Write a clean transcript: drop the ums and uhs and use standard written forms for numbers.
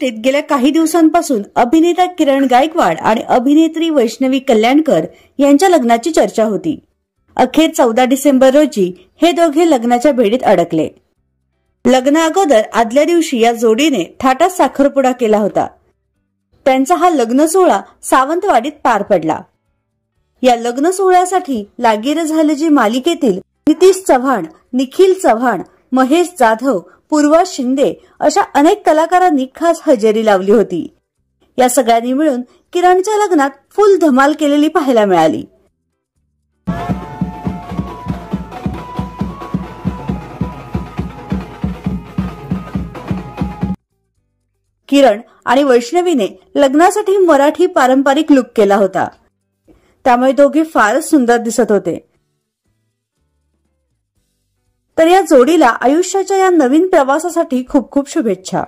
महाराष्ट्रासृष्टीत गेल्या काही दिवसांपासून अभिनेता किरण गायकवाड आणि अभिनेत्री वैष्णवी कल्याणकर यांच्या लग्नाची चर्चा होती। अखेर 14 डिसेंबर रोजी हे दोघे लग्नाच्या बेडीत अडकले। लग्ना अगोदर आदल्या दिवशी या जोडीने थाटात साखरपुडा केला होता। त्यांचा हा लग्न सोहळा सावंतवाडीत पार पडला। या लग्न सोहळ्यासाठी लागीर झाले जी मालिकेतील नितीश चव्हाण, निखिल चव्हाण, महेश जाधव, पूर्वा शिंदे अशा अनेक कलाकारांनी खास हजेरी लावली होती। या सगळ्यांनी मिळून किरणच्या लग्नात फुल धमाल केलेली पाहायला मिळाली। किरण आणि वैष्णवीने लग्नासाठी मराठी पारंपरिक लुक केला होता, त्यामुळे दोघे फारच सुंदर दिसत होते। तर या जोडीला आयुष्याच्या या नवीन प्रवासासाठी खूप खूप शुभेच्छा।